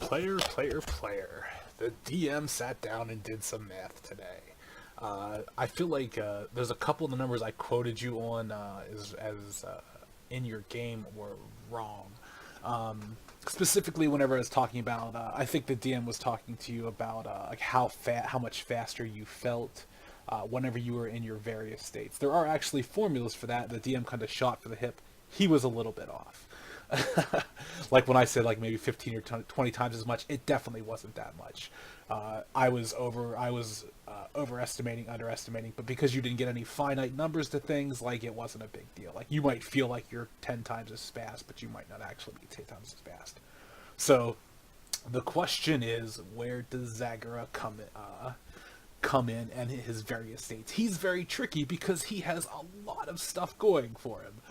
Player. The DM sat down and did some math today. I feel like there's a couple of the numbers I quoted you on as in your game were wrong. Specifically, whenever I was talking about, I think the DM was talking to you about like how much faster you felt whenever you were in your various states. There are actually formulas for that. The DM kind of shot for the hip. He was a little bit off. Like when I said like maybe 15 or 20 times as much, it definitely wasn't that much. I was overestimating, underestimating, but because you didn't get any finite numbers to things, like it wasn't a big deal. Like you might feel like you're 10 times as fast, but you might not actually be 10 times as fast. So the question is, where does Zagara come in and his various states? He's very tricky because he has a lot of stuff going for him.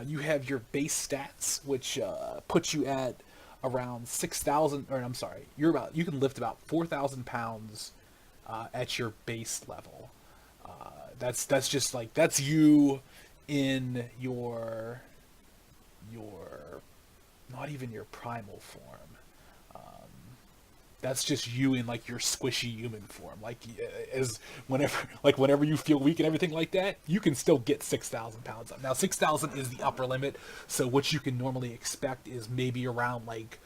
You have your base stats, which puts you at around 6,000, or I'm sorry, you can lift about 4,000 pounds at your base level. That's just like that's you in your not even your primal form. That's just you in like your squishy human form. Like as whenever you feel weak and everything like that, you can still get 6,000 pounds up. Now 6,000 is the upper limit, so what you can normally expect is maybe around like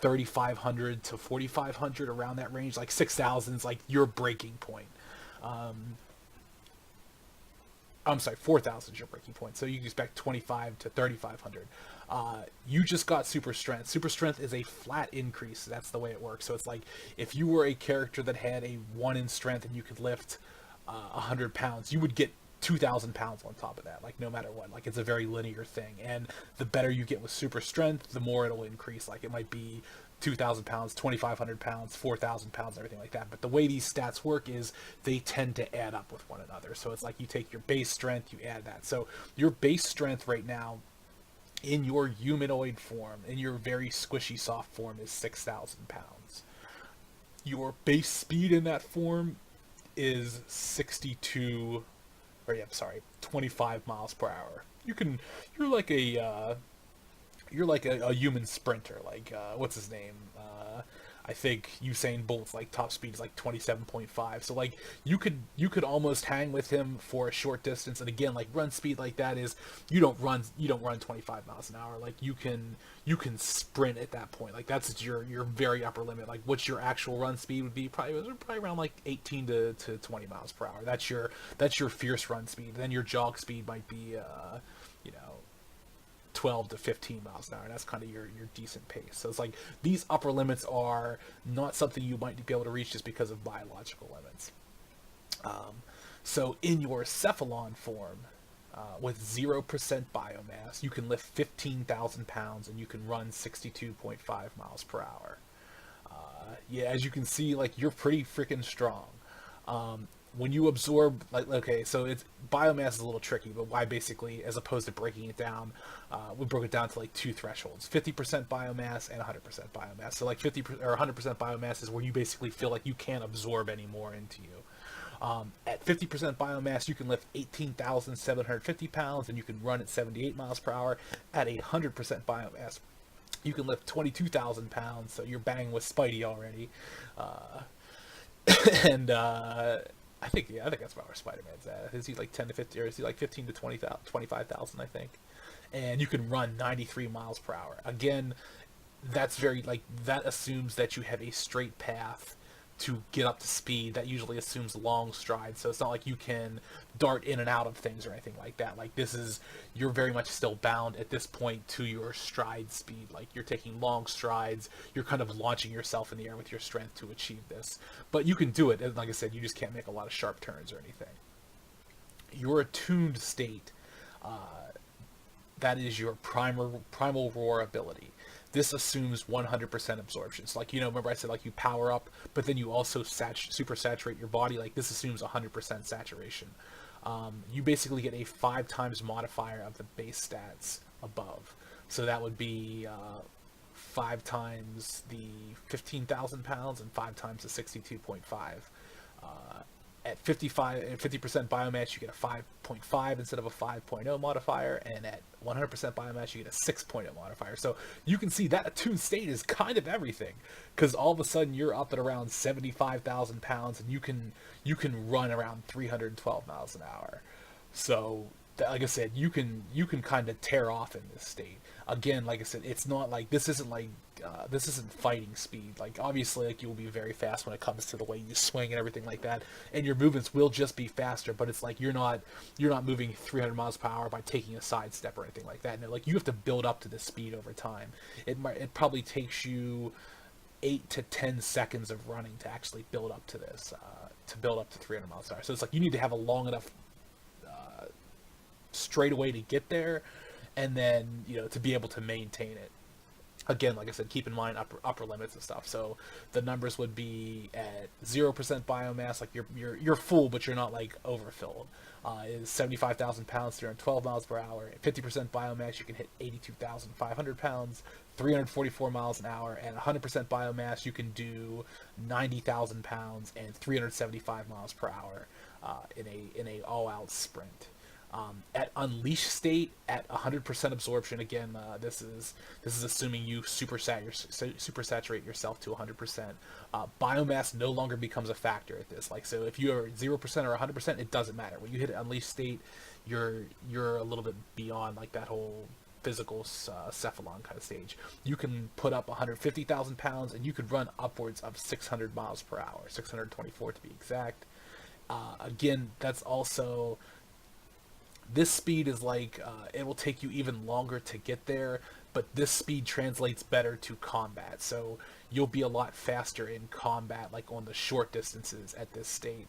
3,500 to 4,500, around that range. Like 6,000 is like your breaking point. I'm sorry, 4,000 is your breaking point. So you can expect 25 to 3,500. You just got super strength. Super strength is a flat increase. That's the way it works. So it's like if you were a character that had a 1 in strength and you could lift 100 pounds, you would get 2,000 pounds on top of that, like no matter what. Like it's a very linear thing. And the better you get with super strength, the more it'll increase. Like it might be 2,000 pounds, 2,500 pounds, 4,000 pounds, everything like that. But the way these stats work is they tend to add up with one another. So it's like you take your base strength, you add that. So your base strength right now in your humanoid form, in your very squishy soft form, is 6,000 pounds. Your base speed in that form is 25 miles per hour. You're like a human sprinter. Like what's his name? I think Usain Bolt's like top speed is like 27.5. So like you could almost hang with him for a short distance. And again, like run speed like that is you don't run 25 miles an hour. Like you can sprint at that point. Like that's your very upper limit. Like what's your actual run speed would be probably around like 18 to 20 miles per hour. That's your fierce run speed. Then your jog speed might be 12 to 15 miles an hour. That's kind of your decent pace. So it's like these upper limits are not something you might be able to reach just because of biological limits. So in your Sephalon form, with 0% biomass, you can lift 15,000 pounds and you can run 62.5 miles per hour. Yeah, as you can see, like you're pretty freaking strong. When you absorb, like, okay, so it's biomass is a little tricky, but why basically, as opposed to breaking it down, we broke it down to like 2 thresholds: 50% biomass and 100% biomass. So like 50 or 100% biomass is where you basically feel like you can't absorb any more into you. At 50% biomass, you can lift 18,750 pounds and you can run at 78 miles per hour. At 100% biomass, you can lift 22,000 pounds, so you're banging with Spidey already. And I think that's about where Spider-Man's at. Is he like 10 to 50, or is he like 15 to 25,000, I think. And you can run 93 miles per hour. Again, that's very, like, that assumes that you have a straight path to get up to speed. That usually assumes long strides, so it's not like you can dart in and out of things or anything like that. Like you're very much still bound at this point to your stride speed. Like you're taking long strides, you're kind of launching yourself in the air with your strength to achieve this. But you can do it, and like I said, you just can't make a lot of sharp turns or anything. Your attuned state, that is your primal roar ability. This assumes 100% absorption. So like, remember I said like you power up, but then you also super saturate your body. Like this assumes 100% saturation. You basically get a 5 times modifier of the base stats above. So that would be 5 times the 15,000 pounds and 5 times the 62.5. at 50% biomass, you get a 5.5 instead of a 5.0 modifier, and at 100% biomass, you get a 6.0 modifier. So you can see that attuned state is kind of everything, because all of a sudden you're up at around 75,000 pounds, and you can run around 312 miles an hour. So, like I said, you can kind of tear off in this state. Again, like I said, it's not like this isn't fighting speed. Like, obviously, like, you will be very fast when it comes to the way you swing and everything like that, and your movements will just be faster. But it's like you're not moving 300 miles per hour by taking a sidestep or anything like that. No, like, you have to build up to this speed over time. It probably takes you 8 to 10 seconds of running to actually build up to this, to build up to 300 miles an hour. So it's like you need to have a long enough straightaway to get there, and then to be able to maintain it. Again, like I said, keep in mind upper limits and stuff. So the numbers would be at 0% biomass, like you're full, but you're not like overfilled. Is 75,000 pounds, 312 miles per hour. At 50% biomass, you can hit 82,500 pounds, 344 miles an hour. And 100% biomass, you can do 90,000 pounds and 375 miles per hour in a all-out sprint. At unleashed state, at 100% absorption, again, this is assuming you supersaturate yourself to 100%. Biomass no longer becomes a factor at this. Like, so if you are 0% or 100%, it doesn't matter. When you hit unleashed state, you're a little bit beyond like that whole physical Sephalon kind of stage. You can put up 150,000 pounds, and you could run upwards of 600 miles per hour, 624 to be exact. Again, that's also... This speed is like, it will take you even longer to get there, but this speed translates better to combat. So you'll be a lot faster in combat, like on the short distances at this state.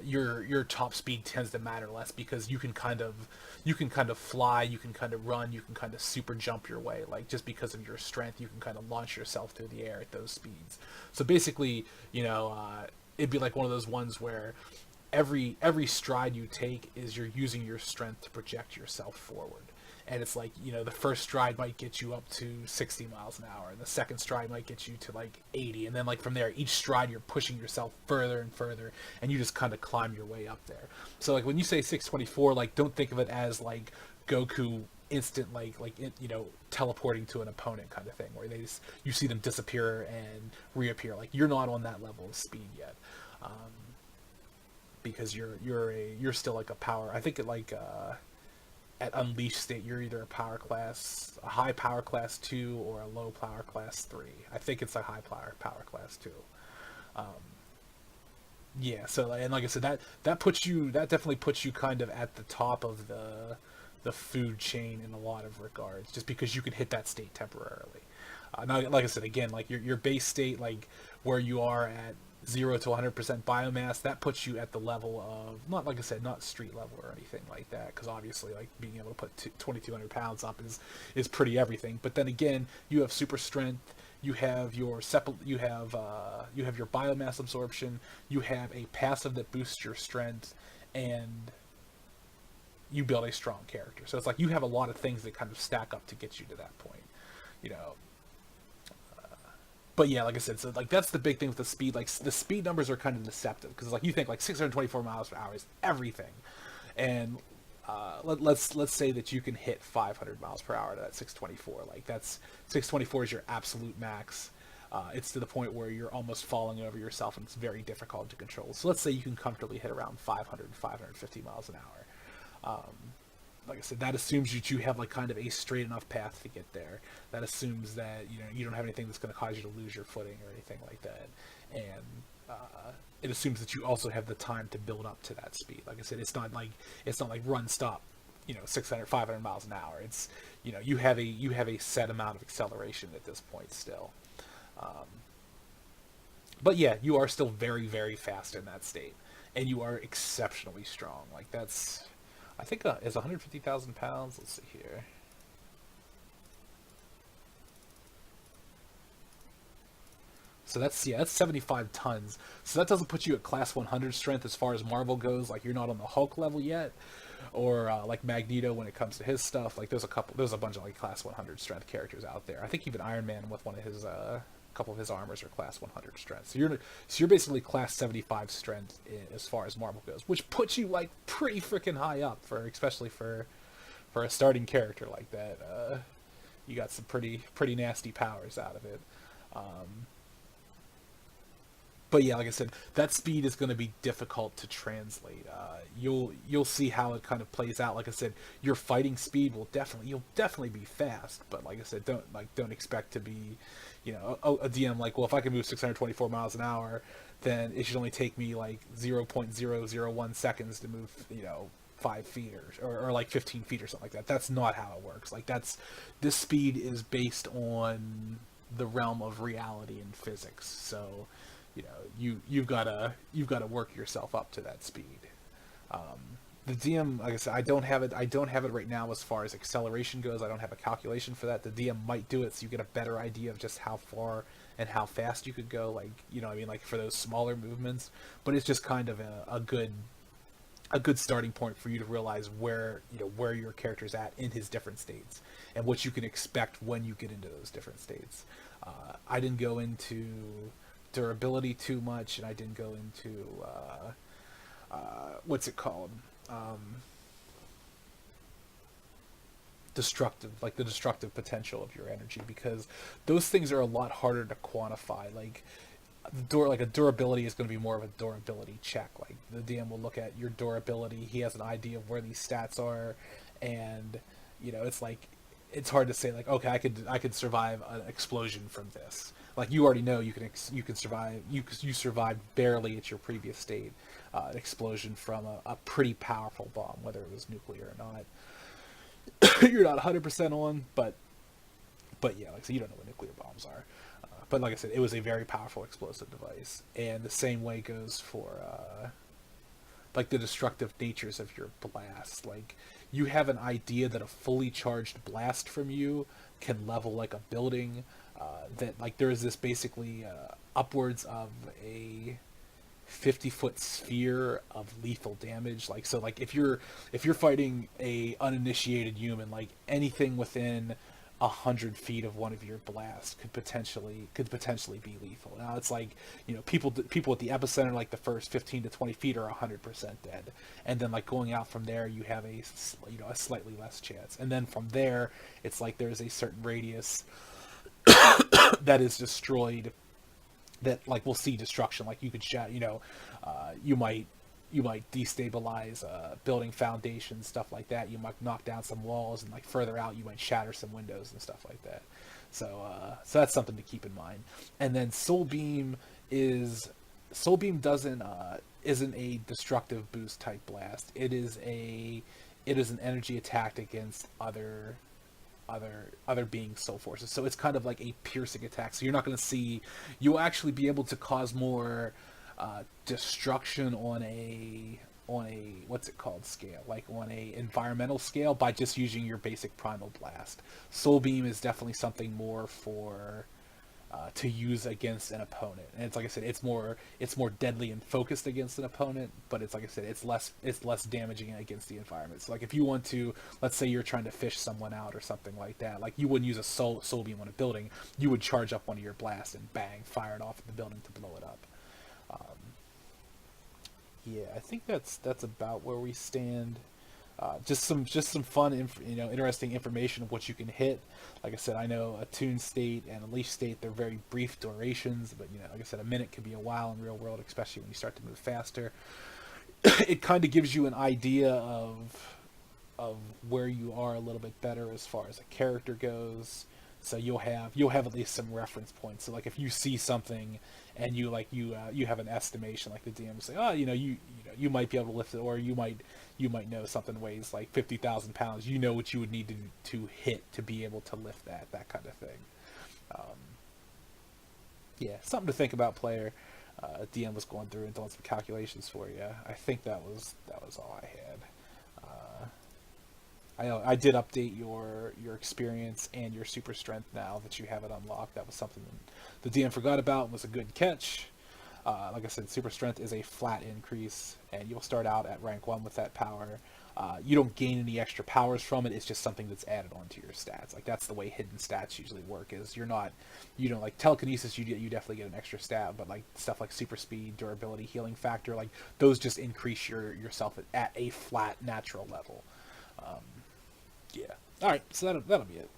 Your top speed tends to matter less, because you can kind of fly, you can kind of run, you can kind of super jump your way. Like, just because of your strength, you can kind of launch yourself through the air at those speeds. So basically, it'd be like one of those ones where every stride you take is you're using your strength to project yourself forward. And it's like, the first stride might get you up to 60 miles an hour, and the second stride might get you to like 80, and then like from there, each stride you're pushing yourself further and further, and you just kind of climb your way up there. So like when you say 624, like, don't think of it as like Goku instant teleporting to an opponent kind of thing, where you see them disappear and reappear. Like, you're not on that level of speed yet. Because you're still like a power. I think at unleashed state, you're either a high power class 2 or a low power class 3. I think it's a high power class 2. Yeah. So, and like I said, that definitely puts you kind of at the top of the food chain in a lot of regards, just because you can hit that state temporarily. Now, like I said, again, like your base state, like where you are at 0 to 100% biomass, that puts you at the level of, not like I said, not street level or anything like that, because obviously, like, being able to put 2,200 pounds up is pretty everything. But then again, you have super strength, you have your you have your biomass absorption, you have a passive that boosts your strength, and you build a strong character. So it's like you have a lot of things that kind of stack up to get you to that point, But yeah, like I said, so like that's the big thing with the speed. Like, the speed numbers are kind of deceptive, because like you think like 624 miles per hour is everything, and let's say that you can hit 500 miles per hour to that 624. Like, that's 624 is your absolute max. It's to the point where you're almost falling over yourself, and it's very difficult to control. So let's say you can comfortably hit around 500, 550 miles an hour. Like I said, that assumes that you have like kind of a straight enough path to get there. That assumes that you don't have anything that's going to cause you to lose your footing or anything like that, and it assumes that you also have the time to build up to that speed. Like I said, it's not like run stop, 600, 500 miles an hour. It's you have a set amount of acceleration at this point still. But yeah, you are still very, very fast in that state, and you are exceptionally strong. Like, that's, I think, is 150,000 pounds. Let's see here. So that's 75 tons. So that doesn't put you at class 100 strength as far as Marvel goes. Like, you're not on the Hulk level yet, or like Magneto when it comes to his stuff. Like, there's a bunch of like class 100 strength characters out there. I think even Iron Man with one of his a couple of his armors are class 100 strength. So you're basically class 75 strength as far as marble goes, which puts you like pretty freaking high up for especially for a starting character like that. You got some pretty nasty powers out of it. Um, but yeah, like I said, that speed is going to be difficult to translate. You'll see how it kind of plays out. Like I said, your fighting speed you'll definitely be fast. But like I said, don't expect to be, a DM like, well, if I can move 624 miles an hour, then it should only take me like 0.001 seconds to move, 5 feet or like 15 feet or something like that. That's not how it works. Like this speed is based on the realm of reality and physics. So you've got to work yourself up to that speed. The DM, like I said, I don't have it right now as far as acceleration goes. I don't have a calculation for that. The DM might do it so you get a better idea of just how far and how fast you could go, like, like for those smaller movements. But it's just kind of a good starting point for you to realize where your character's at in his different states and what you can expect when you get into those different states. I didn't go into durability too much, and I didn't go into what's it called, the destructive potential of your energy, because those things are a lot harder to quantify. Like a durability is going to be more of a durability check. Like the DM will look at your durability, he has an idea of where these stats are, and it's hard to say like, okay, I could survive an explosion from this. Like you already know you can survive. You survived barely at your previous state, an explosion from a pretty powerful bomb, whether it was nuclear or not. You're not 100% on, but yeah, like so you don't know what nuclear bombs are. But like I said, it was a very powerful explosive device, and the same way goes for like the destructive natures of your blast. Like you have an idea that a fully charged blast from you can level like a building. That like there is this basically upwards of a 50-foot sphere of lethal damage. Like so, like if you're fighting a uninitiated human, like anything within 100 feet of one of your blasts could potentially be lethal. Now it's like people at the epicenter, like the first 15 to 20 feet are 100% dead, and then like going out from there you have a slightly less chance, and then from there it's like there's a certain radius that is destroyed, that like will see destruction. Like you could you might destabilize building foundations, stuff like that. You might knock down some walls, and like further out you might shatter some windows and stuff like that. So that's something to keep in mind. And then Soul Beam doesn't isn't a destructive boost type blast. It is an energy attack against other being soul forces. So it's kind of like a piercing attack. So you'll actually be able to cause more destruction on a what's it called scale, like on a environmental scale, by just using your basic primal blast. Soul Beam is definitely something more for to use against an opponent, and it's like I said, it's more deadly and focused against an opponent, but it's like I said, it's less damaging against the environment. So like if you want to, let's say you're trying to fish someone out or something like that, like you wouldn't use a soul beam on a building, you would charge up one of your blasts and bang, fire it off at the building to blow it up. Yeah, I think that's about where we stand. Just some fun, interesting information of what you can hit. Like I said, I know a Tune State and a Leaf State, they're very brief durations, but like I said, a minute can be a while in real world, especially when you start to move faster. It kind of gives you an idea of where you are a little bit better as far as a character goes. So you'll have at least some reference points. So like if you see something and you have an estimation, like the DM will say, oh, you might be able to lift it, or you might know something weighs like 50,000 pounds. You know what you would need to hit to be able to lift that kind of thing. Yeah, something to think about, player. DM was going through and doing some calculations for you. I think that was all I had. I did update your experience and your super strength now that you have it unlocked. That was something the DM forgot about and was a good catch. Like I said, super strength is a flat increase, and you'll start out at rank 1 with that power. You don't gain any extra powers from it. It's just something that's added onto your stats. Like that's the way hidden stats usually work. Is you don't like telekinesis. You definitely get an extra stat, but like stuff like super speed, durability, healing factor, like those just increase yourself at a flat natural level. Yeah. All right. So that'll be it.